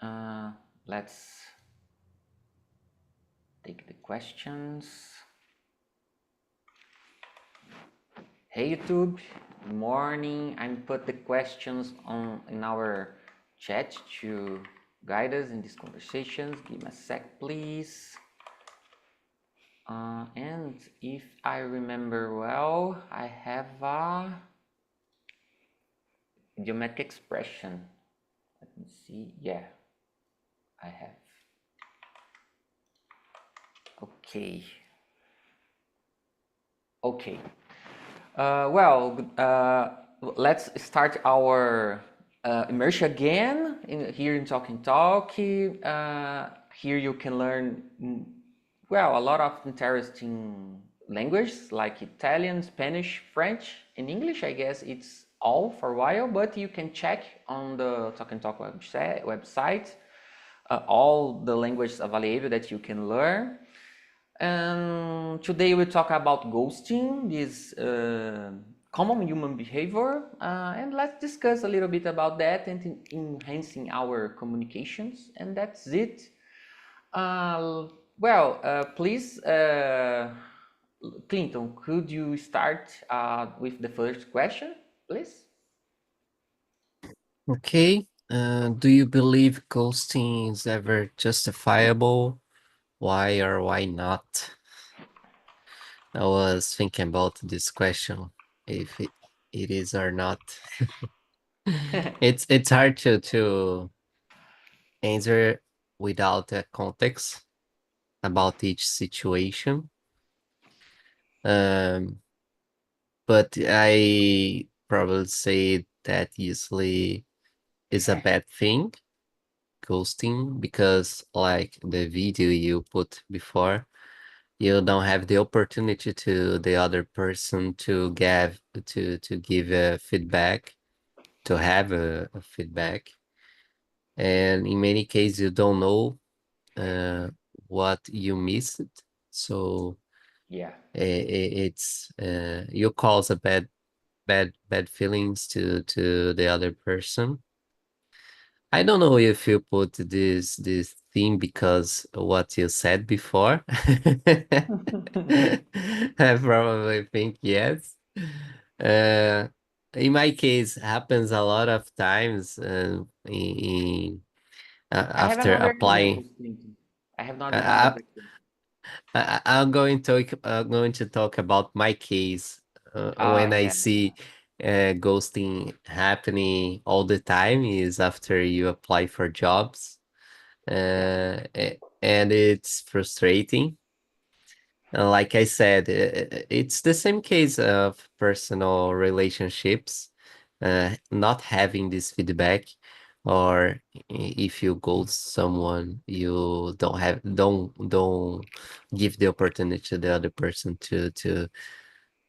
Let's take the questions. Hey YouTube, good morning. I put the questions in our chat to guide us in these conversations. Give me a sec, please. And if I remember well, I have a geometric expression. Let me see. Yeah, I have. Okay. Okay. Let's start our immersion again here in Talk and Talk. Here you can learn, a lot of interesting languages like Italian, Spanish, French, and English. I guess it's all for a while, but you can check on the Talk and Talk website all the languages available that you can learn. And today we talk about ghosting, this common human behavior, and let's discuss a little bit about that and enhancing our communications. And that's it. Please, Clinton, could you start with the first question, please? Okay. Do you believe ghosting is ever justifiable? Why or why not? I was thinking about this question, if it is or not. It's hard to answer without a context about each situation. Um, but I probably say that usually is a bad thing, ghosting, because like the video you put before, you don't have the opportunity to the other person to give a feedback, to have a feedback, and in many cases you don't know uh, what you missed. So Yeah. it's you cause a bad feelings to the other person. I don't know if you put this theme because what you said before. I probably think yes. Uh, in my case, happens a lot of times I have after another example, applying. Clinton. I have not I, another example. I'm going to talk about my case Oh, when I yeah. see ghosting happening all the time is after you apply for jobs, Yeah. and it's frustrating. Like I said, it's the same case of personal relationships, not having this feedback, or if you ghost someone, you don't give the opportunity to the other person to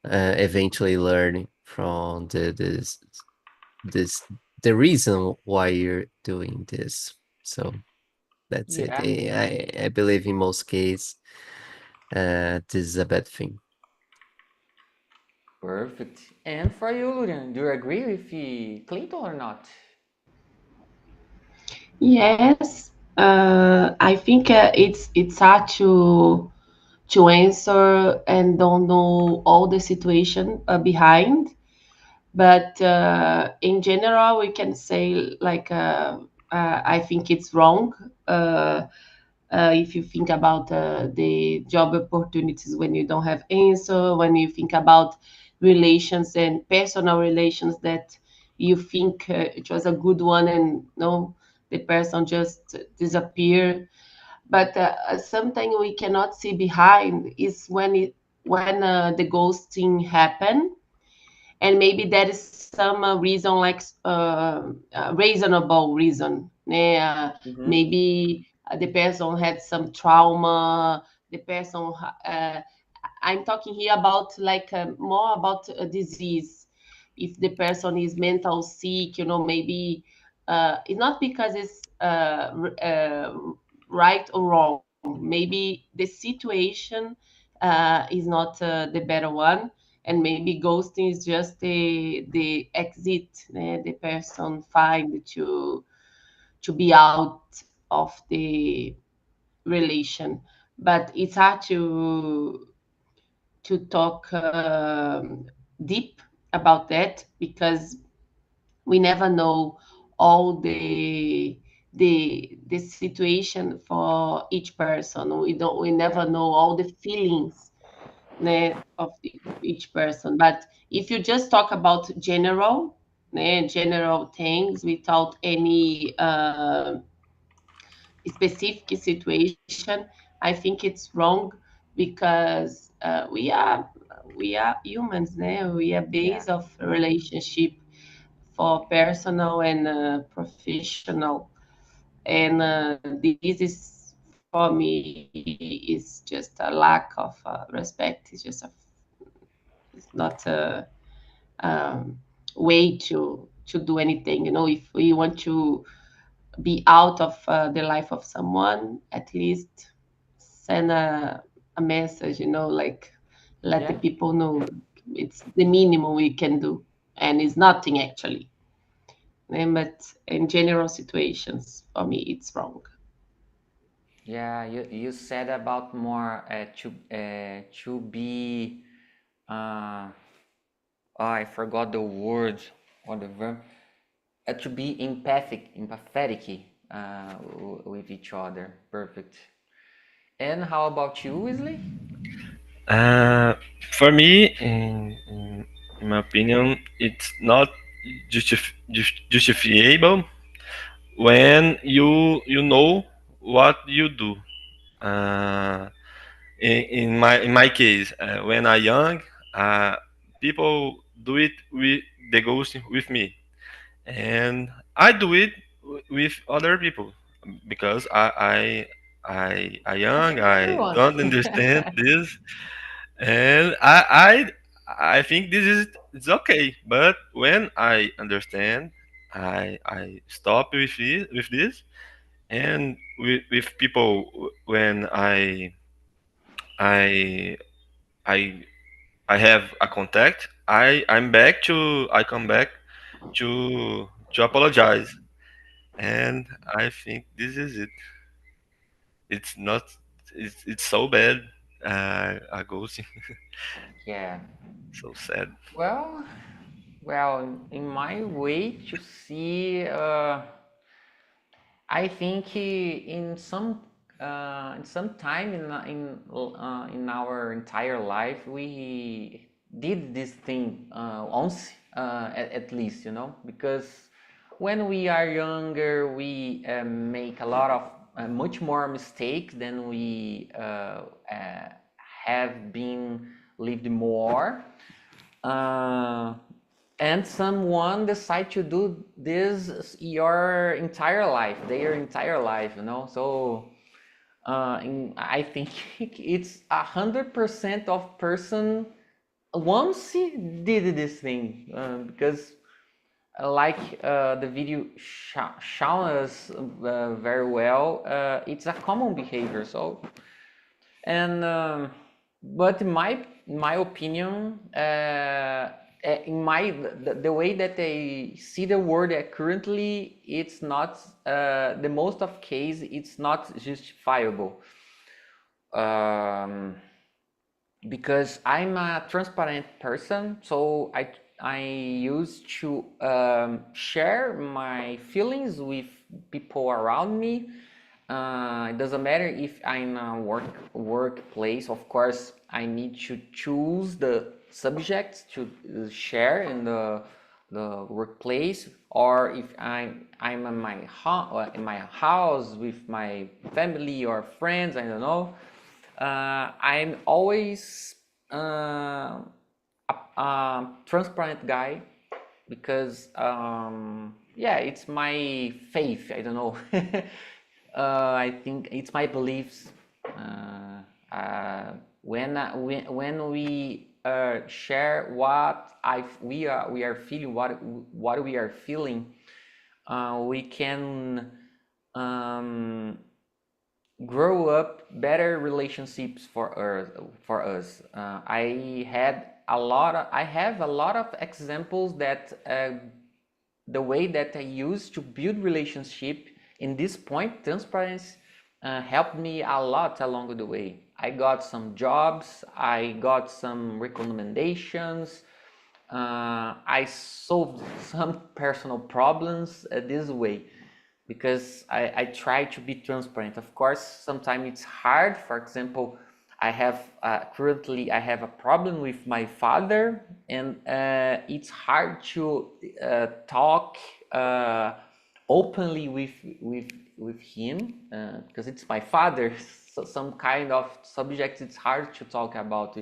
eventually learn from this the reason why you're doing this. So that's it. Yeah. I believe in most cases, this is a bad thing. Perfect. And for you, Lurian, do you agree with Clinton or not? Yes, I think it's hard to answer and don't know all the situation behind. But in general, we can say like I think it's wrong. If you think about the job opportunities when you don't have answer, when you think about relations and personal relations that you think it was a good one and no, the person just disappear. But something we cannot see behind is when the ghosting happen, and maybe there is some reason like reasonable reason. Mm-hmm. Maybe the person had some trauma. The person, I'm talking here about like more about a disease. If the person is mental sick, maybe it's not because it's right or wrong. Maybe the situation is not the better one, and maybe ghosting is just the exit the person find to be out of the relation. But it's hard to talk deep about that because we never know all the situation for each person. We never Yeah. know all the feelings, né, of each person. But if you just talk about general, né, general things without any specific situation, I think it's wrong because we are humans, né? We are Yeah. base of relationship for personal and professional, and this is for me is just a lack of respect. It's not a way to do anything. If we want to be out of the life of someone, at least send a message, like let the Yeah. people know it's the minimum we can do, and it's nothing actually. But in general situations, for me, it's wrong. Yeah, you said about more to be I forgot the word or the verb to be empathetic with each other. Perfect. And how about you, Wesley? Uh, for me, in my opinion, it's not justifiable when you know what you do. Uh, in my case, when I young, uh, people do it with the ghosting with me, and I do it with other people because I I young, think I everyone. don't understand this, and I think this is it's okay. But when I understand, I stop with this, and with people when I I I have a contact, I come back to apologize, and I think this is it. It's not it's so bad. A ghosting, Yeah. so sad. Well, well, in my way to see, I think in some time in our entire life we did this thing once at least, because when we are younger we make a lot of much more mistakes than we have been lived more. Uh, and someone decide to do this your entire life, their entire life, so I think it's 100% of person once he did this thing, because like the video shown us very well, it's a common behavior. So and but in my opinion, the way that they see the world currently, it's not the most of case it's not justifiable, um, because I'm a transparent person, so I used to share my feelings with people around me. It doesn't matter if I'm in a workplace. Of course, I need to choose the subjects to share in the workplace, or if I'm in my house with my family or friends. I don't know. I'm always a transparent guy because yeah, it's my faith. I don't know. I think it's my beliefs. When we share what we are feeling, what we are feeling, we can um, grow up better relationships for us. I have a lot of examples that the way that I use to build relationship in this point, transparency helped me a lot along the way. I got some jobs, I got some recommendations, I solved some personal problems this way because I try to be transparent. Of course, sometimes it's hard. For example, I have currently I have a problem with my father, and it's hard to talk openly with him because it's my father. So some kind of subjects it's hard to talk about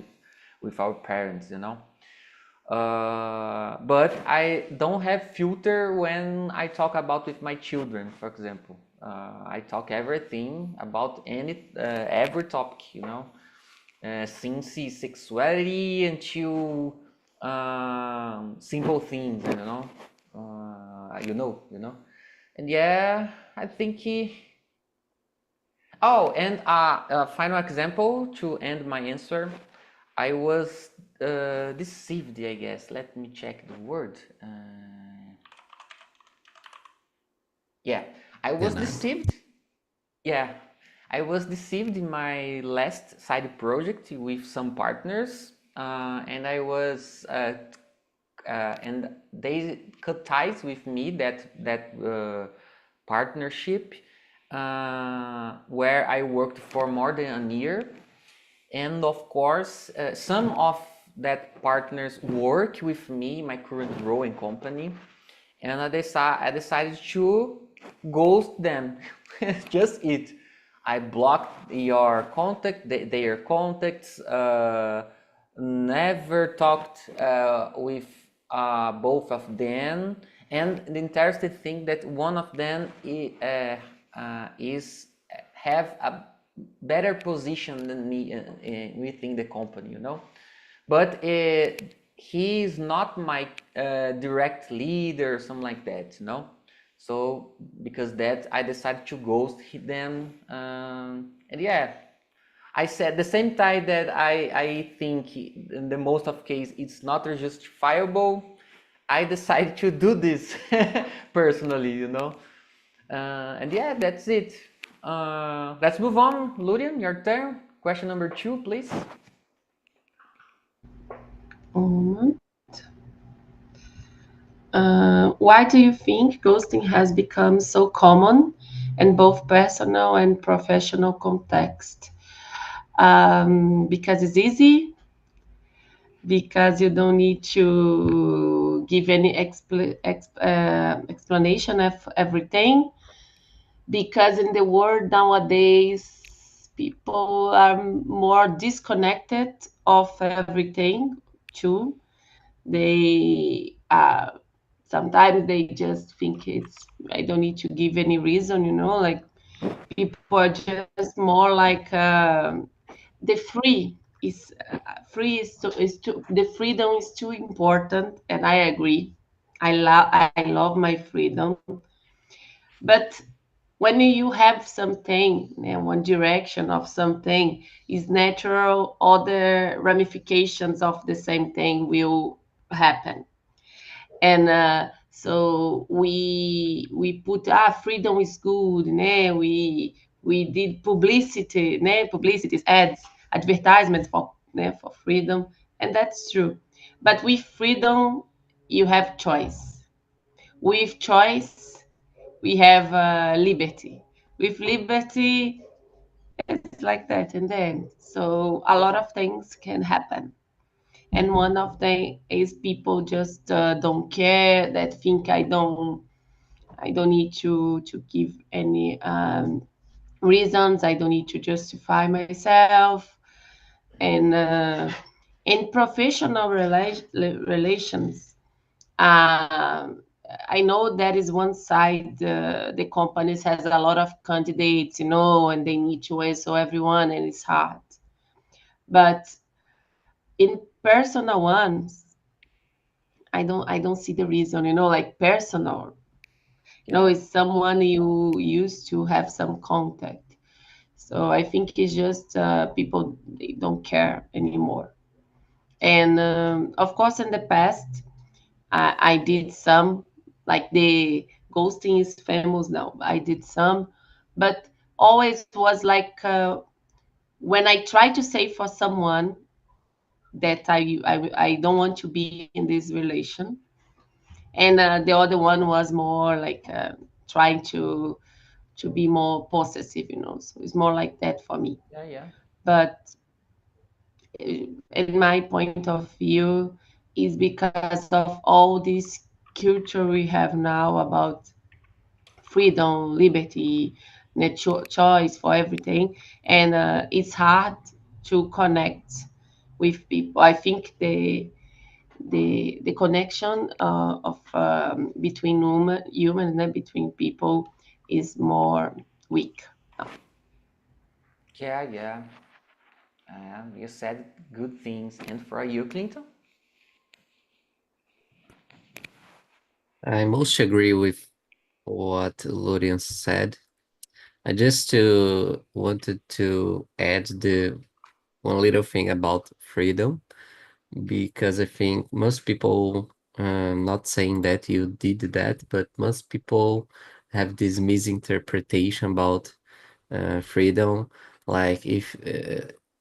with our parents, you know. But I don't have filter when I talk about with my children, for example. I talk everything about every topic, you know, since sexuality until simple things, you know, and yeah, I think Oh, and a final example to end my answer. I was deceived, I guess. Let me check the word. Yeah, I was Denied. deceived. Yeah, I was deceived in my last side project with some partners, and I was and they cut ties with me that partnership where I worked for more than a year. And of course, some of that partners work with me, my current role in company, and I decided to ghost them. Just it. I blocked their contacts. Never talked with both of them. And the interesting thing that one of them is have a better position than me within the company, you know. But he is not my direct leader or something like that, you know. So because that, I decided to ghost them, and yeah, I said the same time that I think in the most of case it's not justifiable. I decided to do this personally, you know. And yeah, that's it. Let's move on. Lurian, your turn. Question number 2, please. Why do you think ghosting has become so common in both personal and professional context? Because it's easy, because you don't need to give any explanation of everything, because in the world nowadays people are more disconnected of everything too. They sometimes they just think I don't need to give any reason, you know, like people are just more like the the freedom is too important, and I agree. I love my freedom, but when you have something in one direction of something is natural, other ramifications of the same thing will happen. And so we put freedom is good, né? We did publicity, né? Publicities, ads, advertisements for freedom, and that's true. But with freedom, you have choice. With choice, we have liberty. With liberty, it's like that in the end. So a lot of things can happen. And one of them is people just don't care, that think I don't need to give any reasons. I don't need to justify myself. And in professional relations, I know that is one side. The companies has a lot of candidates, you know, and they need to answer everyone, and it's hard. But in personal ones, I don't see the reason, you know, like personal, you know, it's someone you used to have some contact. So I think it's just people, they don't care anymore. And of course, in the past, I did some, like ghosting is famous now. I did some, but always was like when I try to say for someone that I don't want to be in this relation, and the other one was more like trying to be more possessive, you know. So it's more like that for me. Yeah, yeah. But in my point of view, is because of all this culture we have now about freedom, liberty, choice for everything, and it's hard to connect with people. I think the connection of between humans and between people is more weak now. Yeah, yeah. You said good things. And for you, Clinton? I most agree with what Lurian said. I just wanted to add the one little thing about freedom, because I think most people, not saying that you did that, but most people have this misinterpretation about freedom. Like if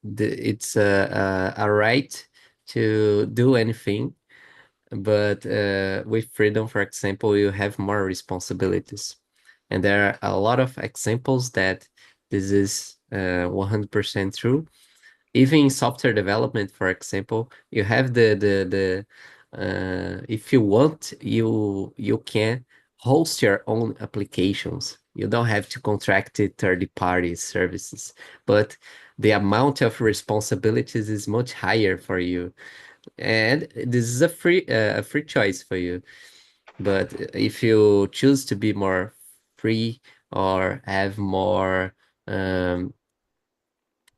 it's a right to do anything, but with freedom, for example, you have more responsibilities. And there are a lot of examples that this is 100% true. Even in software development, for example, you have the if you want, you can host your own applications. You don't have to contract to third-party services, but the amount of responsibilities is much higher for you, and this is a free choice for you. But if you choose to be more free or have more um,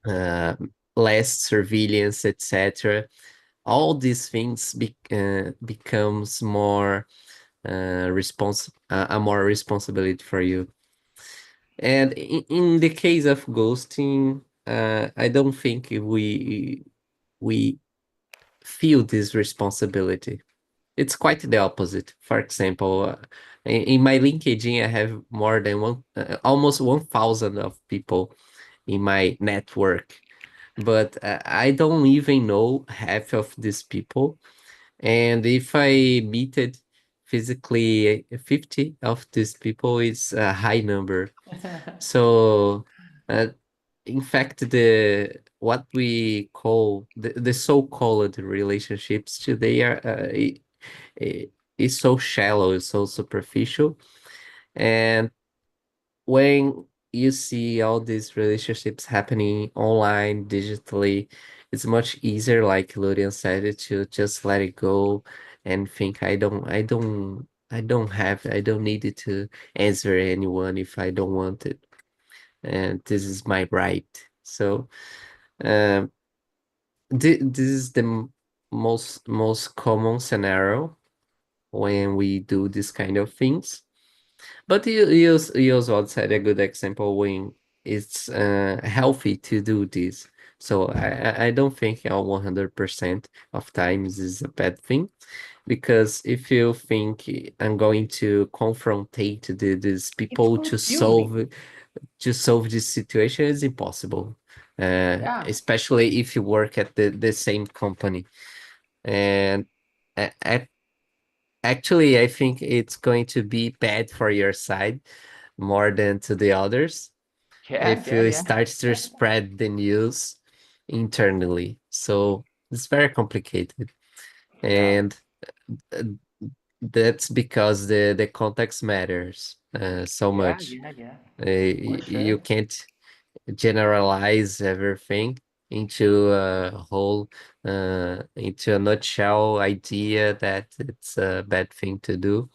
uh, less surveillance, etc., all these things becomes more a more responsibility for you. And in the case of ghosting, I don't think we feel this responsibility. It's quite the opposite. For example, in my LinkedIn, I have more than almost 1,000 of people in my network, but I don't even know half of these people. And if I meted physically 50 of these people, it's a high number. So, uh, in fact, the what we call the so-called relationships today are is so shallow, it's so superficial. And when you see all these relationships happening online, digitally, it's much easier, like Lurian said, to just let it go and think I don't need it to answer anyone if I don't want it. And this is my right. So um, this is the most common scenario when we do this kind of things. But you also said a good example when it's healthy to do this. So I don't think 100% of times is a bad thing, because if you think I'm going to confrontate these It's people confusing. to solve this situation, is impossible. Yeah. Especially if you work at the same company. And a- actually, I think it's going to be bad for your side more than to the others Yeah, if yeah, you yeah. start to spread the news internally. So it's very complicated. Yeah. And uh, that's because the context matters so Yeah, much. yeah, yeah. For You sure. can't generalize everything into a whole, into a nutshell idea that it's a bad thing to do.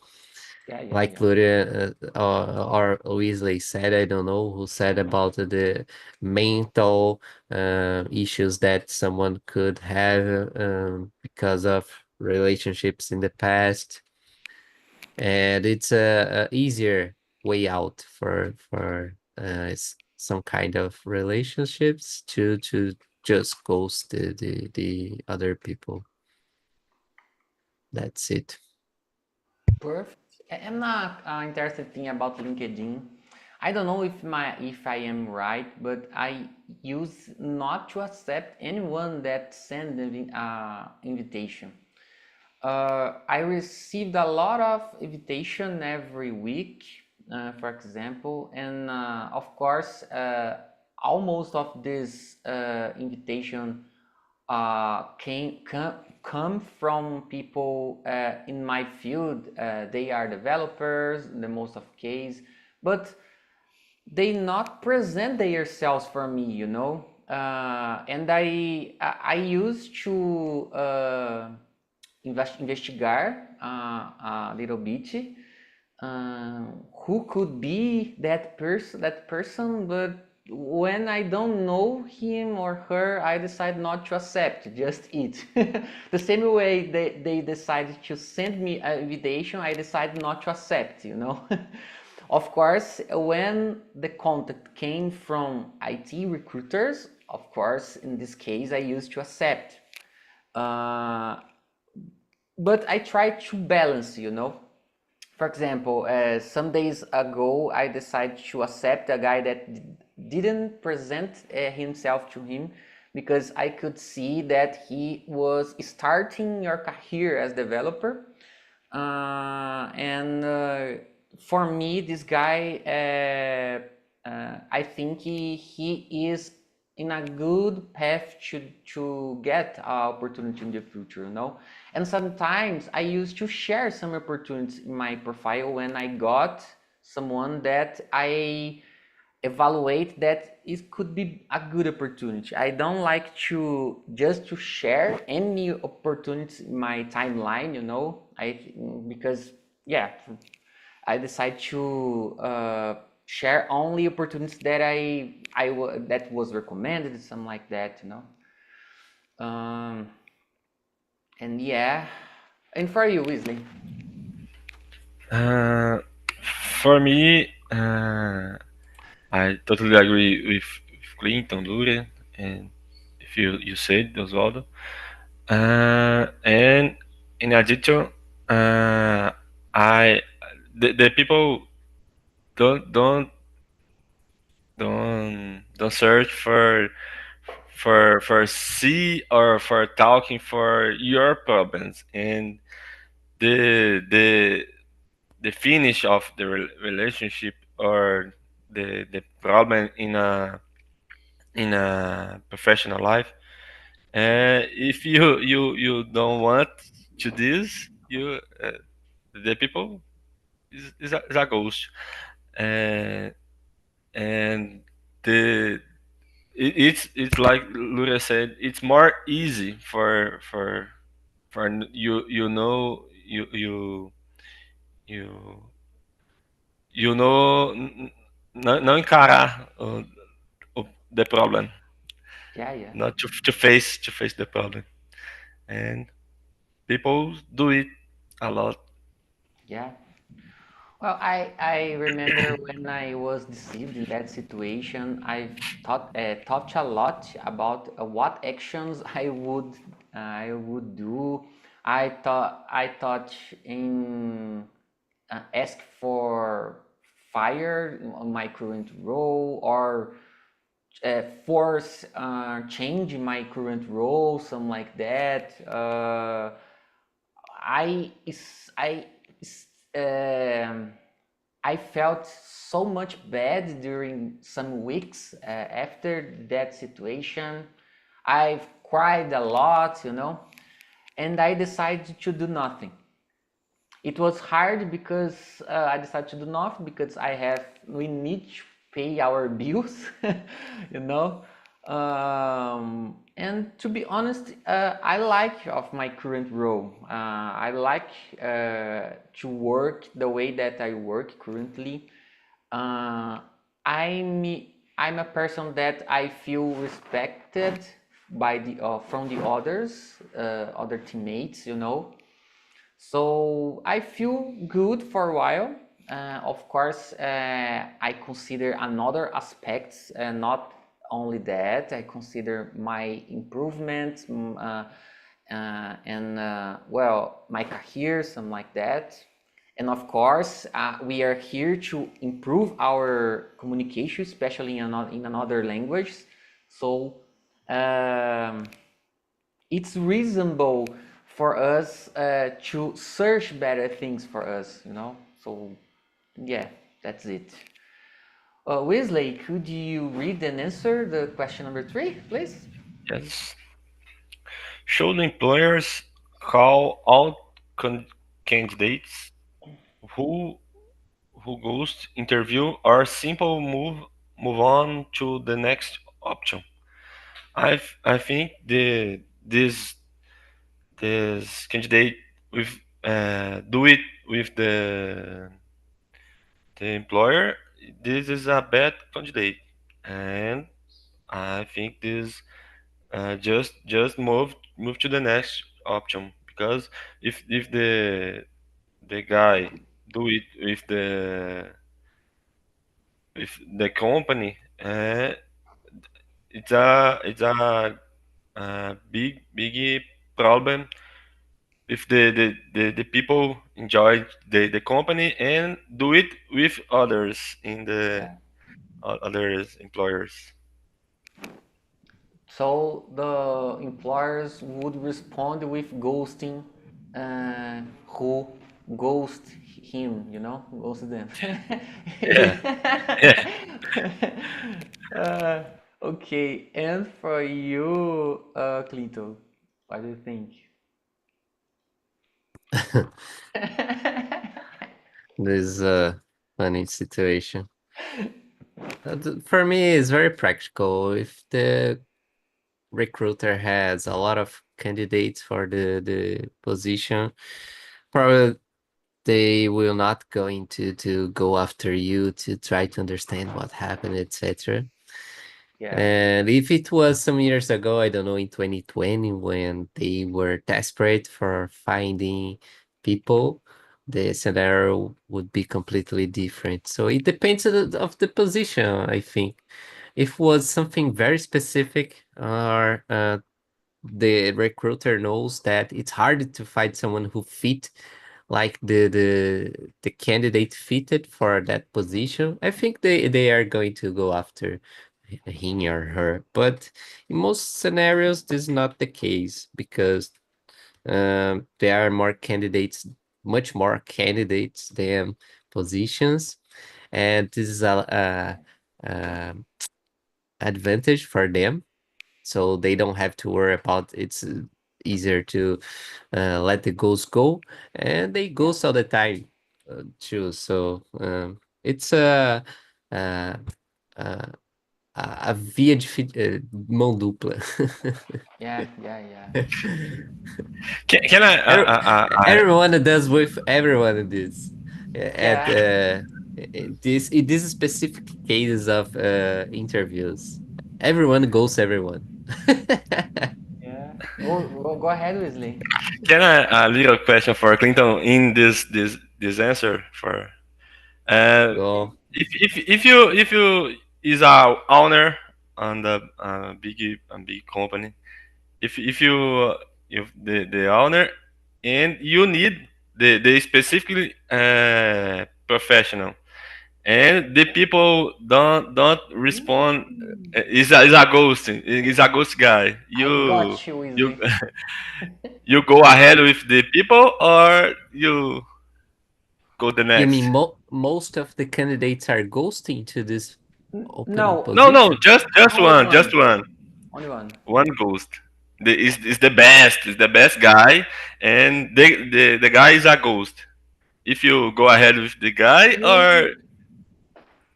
Yeah, yeah, Like yeah. Gloria or Weasley said, I don't know who said about the mental issues that someone could have because of relationships in the past, and it's a easier way out for some kind of relationships to just ghost the other people. That's it. Perfect. Not interested thing about LinkedIn. I don't know if I am right, but I use not to accept anyone that send an invitation. I received a lot of invitation every week, for example, and of course, almost of this invitation come from people in my field. They are developers, in the most of case, but they not present themselves for me, you know. And I used to investigar a little bit who could be that person, but when I don't know him or her, I decide not to accept, just eat. The same way they decided to send me an invitation, I decide not to accept, you know. Of course, when the contact came from IT recruiters, of course, in this case, I used to accept. But I try to balance, you know. For example, some days ago, I decided to accept a guy that didn't present himself to him because I could see that he was starting your career as developer. And for me, this guy, I think he is in a good path to get opportunity in the future, you know. And sometimes I used to share some opportunities in my profile when I got someone that I evaluate that it could be a good opportunity. I don't like to just to share any opportunities in my timeline, you know. Because yeah, I decide to share only opportunities that that was recommended, something like that, you know. And yeah, and for you, Weasley. Uh, for me, I totally agree with Clinton, Lure, and if you said Oswaldo. And in addition, I the people don't search for see or for talking for your problems, and the the the finish of the relationship or the problem in a professional life. If you don't want to this, you the people is a ghost. uh, and the it's like Lura said, it's more easy for you know you you know não encarar the problem, Yeah, yeah, not to face the problem, and people do it a lot. yeah. Well, I remember when I was deceived in that situation, thought a lot about what actions I would do. I thought in ask for fire on my current role, or force change in my current role, something like that. I is um, I felt so much bad during some weeks after that situation. I've cried a lot, you know, and I decided to do nothing. It was hard because I decided to do nothing because we need to pay our bills, you know. And to be honest, I like of my current role. I like to work the way that I work currently. Uh, I'm I'm a person that I feel respected by the from the others, other teammates, you know. So I feel good for a while. Of course, I consider another aspects, not only that. I consider my improvements, and well, my career, something like that. And of course, we are here to improve our communication, especially in another language. So it's reasonable for us to search better things for us, you know. So yeah, that's it. Wesley, could you read and answer the question number 3, please? Yes. Should employers call out candidates who ghost interview or simple move on to the next option? I think this candidate with do it with the employer. This is a bad candidate, and I think this just move to the next option, because if the guy do it with the company, it's a big problem if the people enjoy the company and do it with others in the Yeah. other employers. So the employers would respond with ghosting who ghost him, you know, ghost them. Yeah, yeah. uh, okay, and for you, Clinton, what do you think? This is a funny situation. For me, it's very practical. If the recruiter has a lot of candidates for the position, probably they will not going to go after you to try to understand what happened, etc. Yeah, And if it was some years ago, I don't know, in 2020, when they were desperate for finding people, the scenario would be completely different. So it depends of the position, I think. If was something very specific, or the recruiter knows that it's hard to find someone who fit like the candidate fitted for that position, I think they are going to go after him or her. But in most scenarios, this is not the case, because there are more candidates, much more candidates than positions, and this is a advantage for them, so they don't have to worry about it's easier to let the ghosts go, and they yeah, ghost all the time too. So it's a, a, a via de mão dupla. yeah, yeah, yeah. Can I? Every- Everyone does with everyone this at Yeah, in this specific cases of interviews. Everyone goes everyone. yeah. Go ahead, Wesley. Can I a little question for Clinton in this answer for uh Go. if you is a owner on the big company, if you if the owner and you need the specifically professional, and the people don't respond, is a ghost guy, I got you, you Wesley. you go ahead with the people, or you go the You mean next? most of the candidates are ghosting to this open No, No, position? just only one, just one. one. Only one. One ghost. Is the best guy, and the guy is a ghost. If you go ahead with the guy, or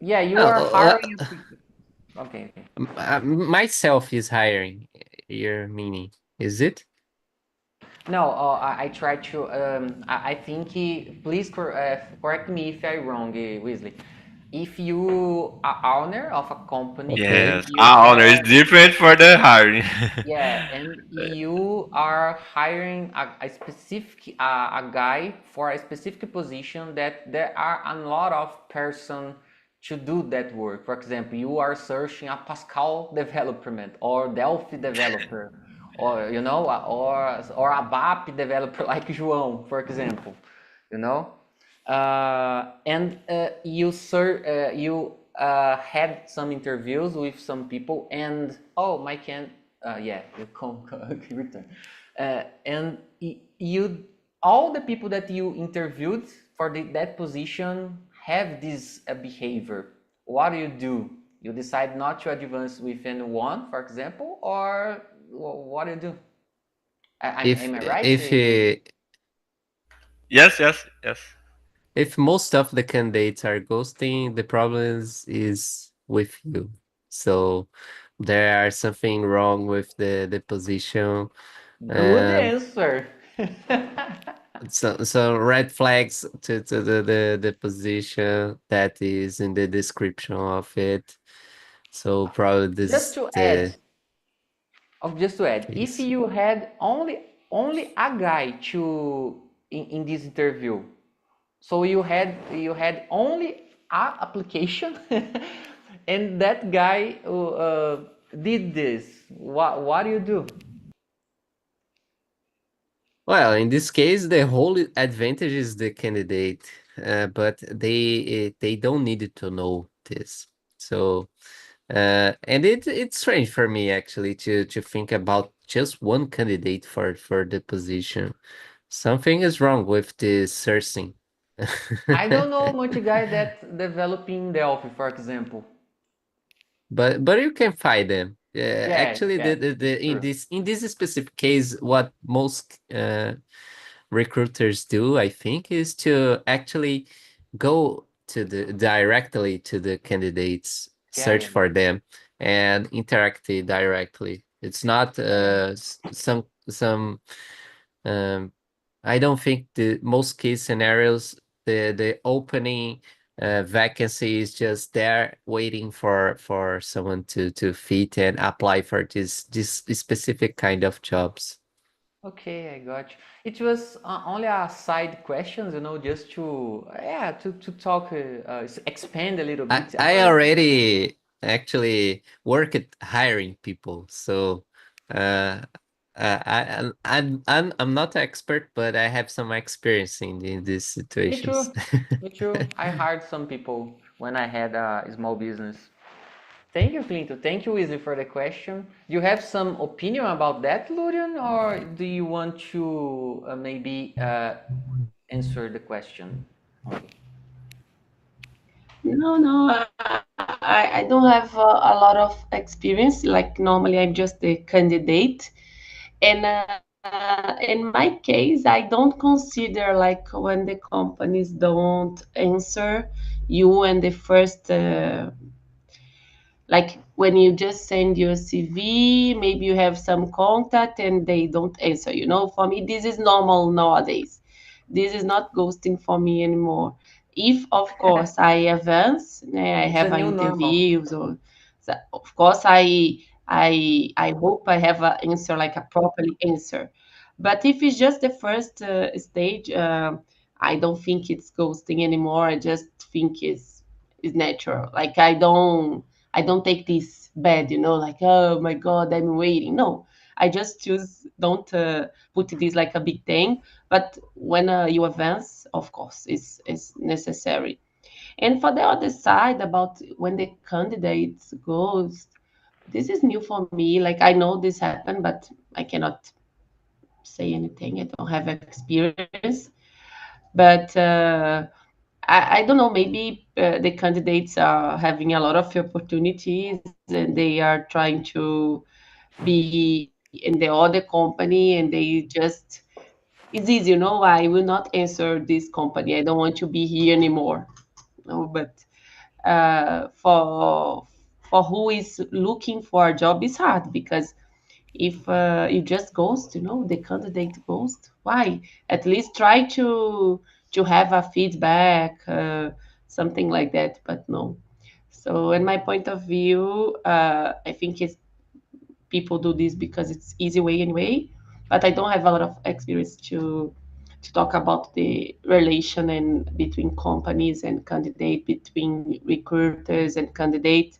You, yeah, you are Uh, hiring a people. Okay, okay. Myself is hiring. Your meaning is it? No, I try to. I think. Please correct me if I'm wrong, Wesley. If you are owner of a company Okay. and yes, you our honor is have, different for the hiring. yeah, and you are hiring a specific a guy for a specific position that there are a lot of person to do that work. For example, you are searching a Pascal development or Delphi developer, or you know, or a BAP developer like João, for example, you know. And you had some interviews with some people, and oh, my can yeah, you come return, and you all the people that you interviewed for that position have this behavior. What do you do? You decide not to advance with anyone, for example, or what do you do? If Am I right? if uh, Yes. if most of the candidates are ghosting, the problem is with you. So there are something wrong with the position, Good and answer. so red flags to the position that is in the description of it. So probably this Just is to the add, just to add, if case. you had only a guy to in this interview, so you had only a application, and that guy did this. What do you do? Well, in this case, the whole advantage is the candidate, but they don't need to know this. So, and it's strange for me actually to think about just one candidate for the position. Something is wrong with the sourcing. I don't know much guy that developing Delphi, for example. But you can find them. Yeah, Actually, yeah, the true. in this specific case, what most recruiters do, I think, is to actually go to the directly to the candidates, Yeah, search yeah, for them, and interact directly. It's not yeah. some um, I don't think the most case scenarios the opening vacancy is just there waiting for someone to fit and apply for this specific kind of jobs. Okay, I got you. It was only a side questions, just to yeah to talk, expand a little bit I our. already actually work at hiring people, so uh, I'm not an expert, but I have some experience in these Me situations. too. Me too. I hired some people when I had a small business. Thank you, Clinton. Thank you, Wesley, for the question. Do you have some opinion about that, Lurian, or do you want to maybe answer the question? No, I don't have a lot of experience. Like normally, I'm just a candidate, and in my case, I don't consider like when the companies don't answer you and the first like when you just send your CV, maybe you have some contact and they don't answer. For me, this is normal nowadays. This is not ghosting for me anymore. If, of course, I advance, I It's a have an new normal. interviews, or so of course, I hope I have an answer, like a properly answer. But if it's just the first stage, I don't think it's ghosting anymore. I just think it's natural. Like I don't take this bad, like, oh my God, I'm waiting. No, I just choose, don't put this like a big thing. But when you advance, of course, it's necessary. And for the other side, about when the candidates goes, this is new for me. Like, I know this happened, but I cannot say anything. I don't have experience. But I don't know, maybe the candidates are having a lot of opportunities and they are trying to be in the other company and they just, it's easy, I will not answer this company. I don't want to be here anymore. No, but for who is looking for a job, it's hard because if you just ghost, the candidate ghost, why? At least try to have a feedback, something like that, but no. So in my point of view, I think it's people do this because it's easy way anyway, but I don't have a lot of experience to talk about the relation and between companies and candidate, between recruiters and candidate.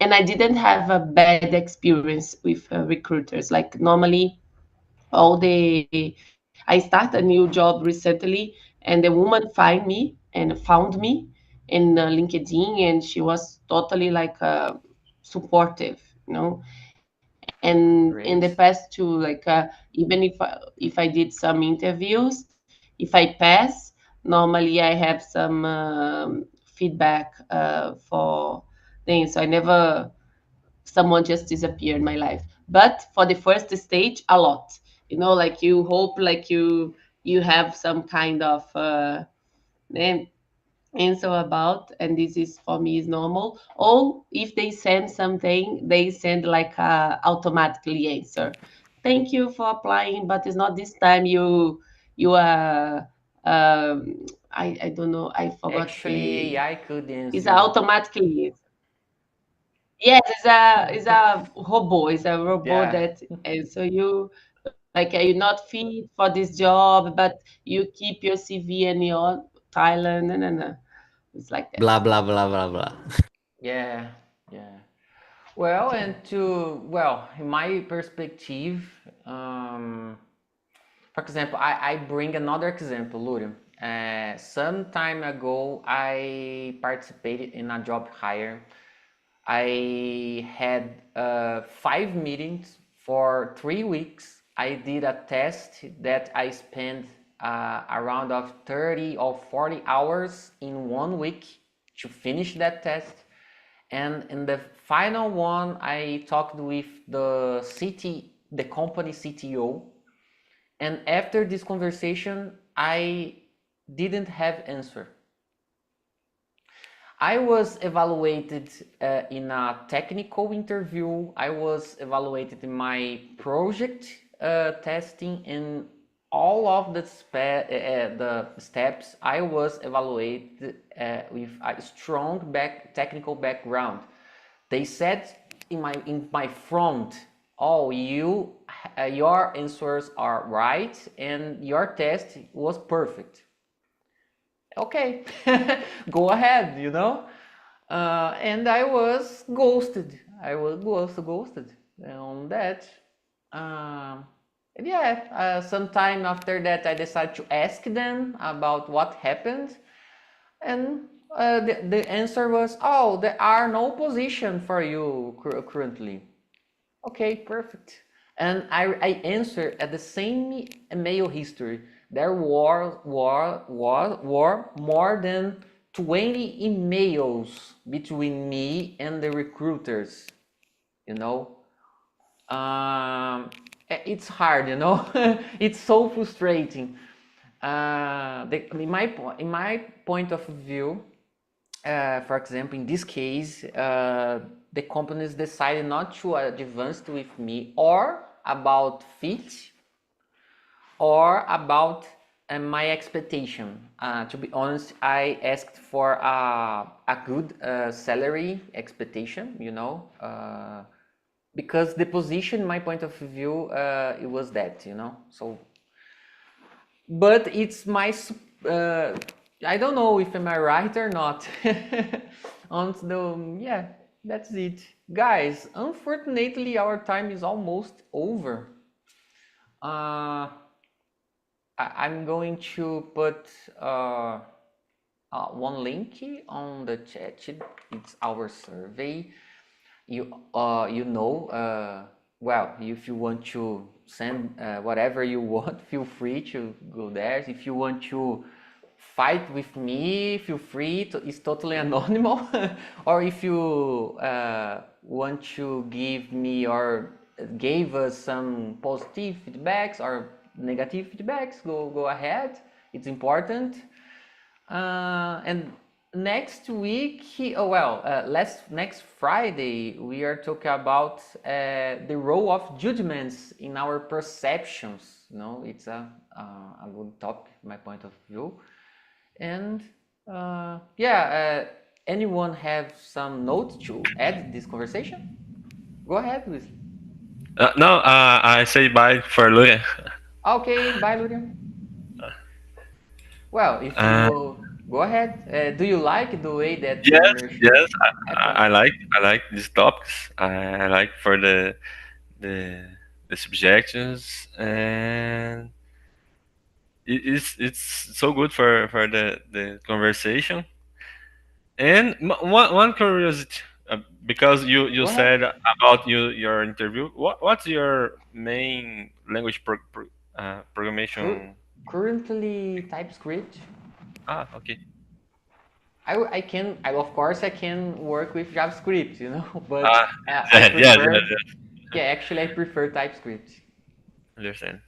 And I didn't have a bad experience with recruiters. Like normally, all the I start a new job recently, And the woman found me in LinkedIn, and she was totally like supportive, you know. And in the Great. past too, like even if I did some interviews, if I pass, normally I have some feedback for things. So I never someone just disappeared in my life. But for the first stage, a lot. You know, like you hope like you have some kind of eh, answer about, and this is for me is normal. Or if they send something, they send like a automatically answer. Thank you for applying, but it's not this time. You are I don't know. I forgot Actually, the. AI could It's answer. automatically. Yes, it's a robot. It's a robot Yeah. that answer you. Like you're not fit for this job, but you keep your CV and your Thailand. No, no, no. It's like that. Blah blah blah blah blah. Yeah. Yeah. Well, in my perspective, for example, I bring another example, Lurian. Some time ago, I participated in a job hire. I had 5 meetings for 3 weeks. I did a test that I spent around of 30 or 40 hours in 1 week to finish that test. And in the final one, I talked with the company CTO. And after this conversation, I didn't have answer. I was evaluated in a technical interview. I was evaluated in my project testing, and all of the steps. I was evaluated with a strong technical background. They said in my front, "Oh, your answers are right, and your test was perfect." Okay, go ahead, and I was ghosted. I was ghosted on that. Um, and yeah, sometime after that, I decided to ask them about what happened, and the answer was, "Oh, there are no position for you currently." Okay, perfect. And I answered at the same email history. There were more than 20 emails between me and the recruiters. You know, it's hard. It's so frustrating. In my point of view, for example, in this case, the companies decided not to advance with me or about fit or about my expectation. To be honest, I asked for a good salary expectation, because the position, my point of view, it was that. So, but it's uh, I don't know if am I right or not. On the Yeah, that's it, guys. Unfortunately, our time is almost over. uh I'm going to put one link on the chat. It's our survey. Well, if you want to send whatever you want, feel free to go there. If you want to fight with me, feel free to, it's totally anonymous. Or if you want to give me or gave us some positive feedbacks or negative feedbacks, go ahead. It's important. And next week, next Friday, we are talking about the role of judgments in our perceptions. It's a good topic, my point of view. And anyone have some notes to add this conversation? Go ahead, Luis. No, I say bye for Luria. Okay, bye, Lurian. Well, if you Uh, go ahead. Do you like the way that the yes, immersion yes, happened? I like these topics. I like for the the subjections, and it's so good for the conversation. And one curiosity, because you Go ahead. said about your interview, what's your main language Cur- programmation? Currently TypeScript. Ah, okay. I can, of course, I can work with JavaScript, you know, but Ah, I yes, yes, yes, prefer, yes. yeah, actually, I prefer TypeScript. Understand.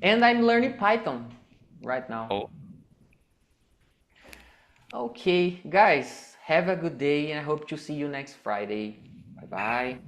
And I'm learning Python right now. Oh, Okay, guys, have a good day, and I hope to see you next Friday. Bye bye.